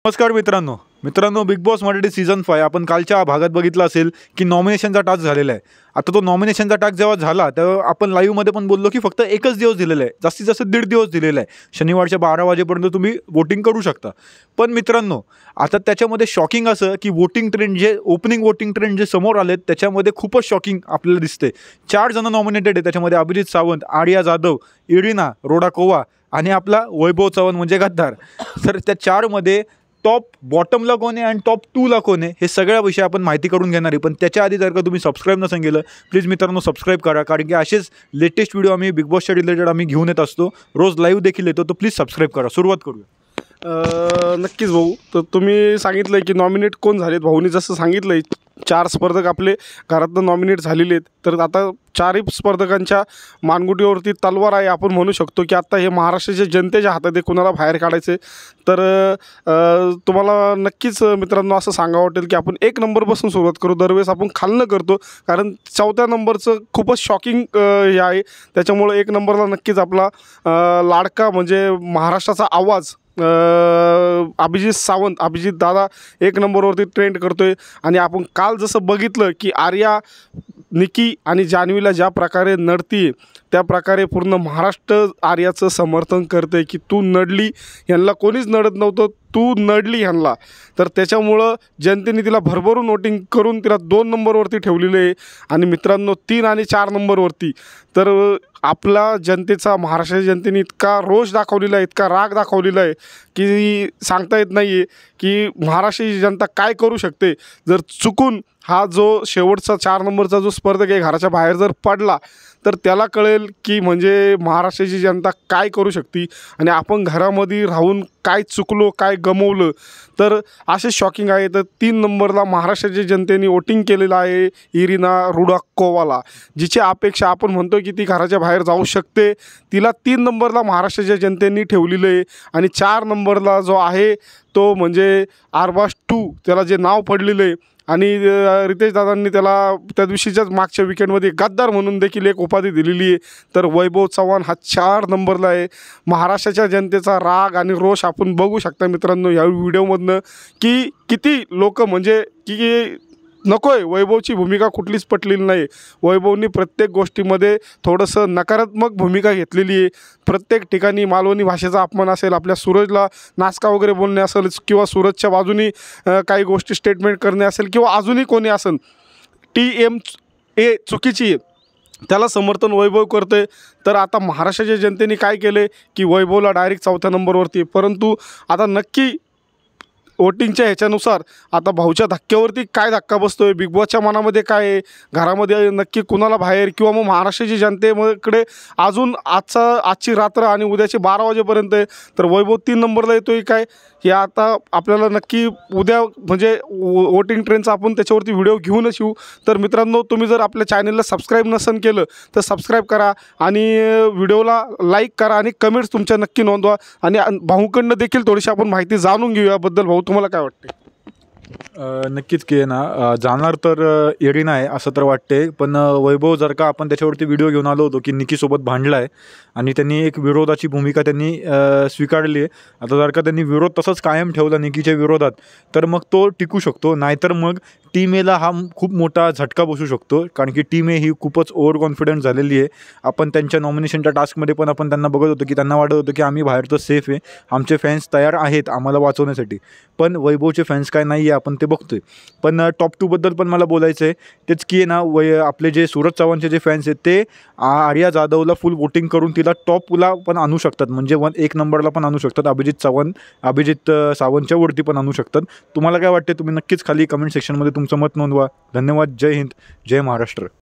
नमस्कार मित्रांनो big boss Marathi season 5 आपण कालच्या भागात बघितलं असेल की नॉमिनेशनचा टास्क झालेला आहे। आता तो नॉमिनेशनचा टास्क जेव्हा झाला तेव्हा आपण लाईव्हमध्ये पण बोललो की फक्त एकच दिवस दिलेला आहे, जास्तीत जास्त 1.5 दिवस दिलेला आहे। शनिवारच्या 12 वाजेपर्यंत तुम्ही वोटिंग करू शकता। पण मित्रांनो आता त्याच्यामध्ये शॉकिंग असं की वोटिंग ट्रेंड जे ओपनिंग वोटिंग ट्रेंड जे समोर आले त्याच्यामध्ये खूपच शॉकिंग आपल्याला दिसते। 4 जण नॉमिनेटेड आहे, त्याच्यामध्ये अभिजित सावंत, आर्या जाधव, इरिना, रोडाकोवा आणि आपला वैभव चव्हाण म्हणजे गद्दार। तर त्या 4 मध्ये टॉप बॉटमला कोण आहे आणि टॉप 2ला कोण आहे हे सगळ्या विषय आपण माहिती करून घेणार आहे। पण त्याच्या आधी जर का तुम्ही सबस्क्राईब नसेल केलं प्लीज मित्रांनो सबस्क्राईब करा, कारण की असेच लेटेस्ट व्हिडिओ आम्ही बिग बॉसच्या रिलेटेड आम्ही घेऊन येत असतो, रोज लाईव्ह देखील येतो। तर प्लीज सबस्क्राईब करा। सुरुवात करूया। नक्कीच भाऊ, तर तुम्ही सांगितलं की नॉमिनेट कोण झालेत, भाऊनी जसं सांगितलं 4 स्पर्धक आपले घरातनं नॉमिनेट झालेले आहेत। तर आता 4ही स्पर्धकांच्या मानगुटीवरती तलवार आहे, आपण म्हणू शकतो की आता हे महाराष्ट्राच्या जनतेच्या हातात आहे कुणाला बाहेर काढायचे। तर तुम्हाला नक्कीच मित्रांनो असं सांगावं वाटेल की आपण 1 नंबरपासून सुरुवात करू। दरवेळेस आपण खालनं करतो कारण 4थ्या नंबरचं खूपच शॉकिंग हे आहे, त्याच्यामुळं 1 नंबरला नक्कीच आपला लाडका म्हणजे महाराष्ट्राचा आवाज अभिजित सावंत, अभिजित दादा 1 नंबरवरती ट्रेंड करतोय। आणि आपण काल जसं बघितलं की आर्या, निकी आणि जान्हवीला ज्या प्रकारे नडती त्या प्रकारे पूर्ण महाराष्ट्र आर्याचं समर्थन करते की तू नडली, ह्यांना कोणीच नडत नव्हतं, तू नडली ह्यांना। तर त्याच्यामुळं जनतेने तिला भरभरून वोटिंग करून तिला 2 नंबरवरती ठेवलेलं आहे। आणि मित्रांनो 3 आणि 4 नंबरवरती तर आपला जनतेचा, महाराष्ट्राच्या जनतेने इतका रोष दाखवलेला आहे, इतका राग दाखवलेला आहे की सांगता येत नाही आहे की महाराष्ट्राची जनता काय करू शकते। जर चुकून हा जो शेवटचा 4 नंबरचा जो स्पर्धक आहे घराच्या बाहेर जर पडला तर त्याला कळेल की म्हणजे महाराष्ट्राची जनता काय करू शकते आणि आपण घरामध्ये राहून काय चुकलो, काय गमवलं। तर असे शॉकिंग आहे। तर 3 नंबरला महाराष्ट्राच्या जनतेने वोटिंग केलेलं आहे इरिना रोडाकोवाला, जिची अपेक्षा आपण म्हणतो की ती घराच्या बाहेर जाऊ शकते, तिला 3 नंबरला महाराष्ट्राच्या जनतेने ठेवलेलं आहे। आणि 4 नंबरला जो आहे तो म्हणजे आरबाज 2, त्याला जे नाव पडलेलं आहे आणि रितेश दादांनी त्याला त्या दिवशीच्याच मागच्या विकेंडमध्ये गद्दार म्हणून देखील एक उपाधी दिलेली आहे। तर वैभव चव्हाण हा 4 नंबरला आहे। महाराष्ट्राच्या जनतेचा राग आणि रोष आपण बघू शकता मित्रांनो या व्हिडिओमधनं की किती लोक म्हणजे की नको आहे, वैभवची भूमिका कुठलीच पटलेली नाही। वैभवनी प्रत्येक गोष्टीमध्ये थोडंसं नकारात्मक भूमिका घेतलेली आहे। प्रत्येक ठिकाणी मालवणी भाषेचा अपमान असेल, आपल्या सूरजला नाचका वगैरे बोलणे असेल किंवा सूरजच्या बाजूनी काही गोष्टी स्टेटमेंट करणे असेल किंवा अजूनही कोणी असेल, TMA चुकीची आहे, त्याला समर्थन वैभव करतोय। तर आता महाराष्ट्राच्या जनतेने काय केले की वैभवला डायरेक्ट 4थ्या नंबरवरती, परंतु आता नक्की वोटिंगच्या ह्याच्यानुसार आता भाऊच्या धक्क्यावरती काय धक्का बसतोय, बिग बॉसच्या मनामध्ये काय आहे, घरामध्ये नक्की कुणाला बाहेर किंवा मग महाराष्ट्राची जनतेकडे अजून आजची रात्र आणि उद्याचे 12 वाजेपर्यंत आहे। तर वैभव 3 नंबरला येतोय काय हे आता आपल्याला नक्की उद्या म्हणजे वोटिंग ट्रेंडचा आपण त्याच्यावरती व्हिडिओ घेऊनच येऊ। तर मित्रांनो तुम्ही जर आपल्या चॅनलला सबस्क्राईब नसेल केलं तर सबस्क्राईब करा आणि व्हिडिओला लाईक करा आणि कमेंट्स तुमच्या नक्की नोंदवा। आणि भाऊकडनं देखील थोडीशी आपण माहिती जाणून घेऊ याबद्दल। भाऊ तुम्हाला काय वाटते? नक्कीच की ना जाणार तर इरिना आहे असं तर वाटते, पण वैभव जर का आपण त्याच्यावरती व्हिडिओ घेऊन आलो होतो की निकीसोबत भांडला आहे आणि त्यांनी एक विरोधाची भूमिका त्यांनी स्वीकारली आहे। आता जर का त्यांनी विरोध तसंच कायम ठेवला निकीच्या विरोधात तर मग तो टिकू शकतो, नाहीतर मग टीम एला हा खूप मोठा झटका बसू शकतो, कारण की टीम ए ही खूपच ओव्हर कॉन्फिडंट झालेली आहे। आपण त्यांच्या नॉमिनेशनच्या टास्कमध्ये पण आपण त्यांना बघत होतो की त्यांना वाटत होतं की आम्ही बाहेर तर सेफ आहे, आमचे फॅन्स तयार आहेत आम्हाला वाचवण्यासाठी, पण वैभवचे फॅन्स काय नाही आहे आपण ते बघतोय। पण टॉप 2 बद्दल पण मला बोलायचं आहे, तेच की ना आपले जे सूरज चव्हाणचे जे फॅन्स आहेत ते आर्या जाधवला फुल वोटिंग करून तिला टॉपला पण आणू शकतात, म्हणजे 1 नंबरला पण आणू शकतात, अभिजित सावंतच्या वरती पण आणू शकतात। तुम्हाला काय वाटते तुम्ही नक्कीच खाली कमेंट सेक्शनमध्ये तुमचं मत नोंदवा। धन्यवाद। जय हिंद, जय महाराष्ट्र।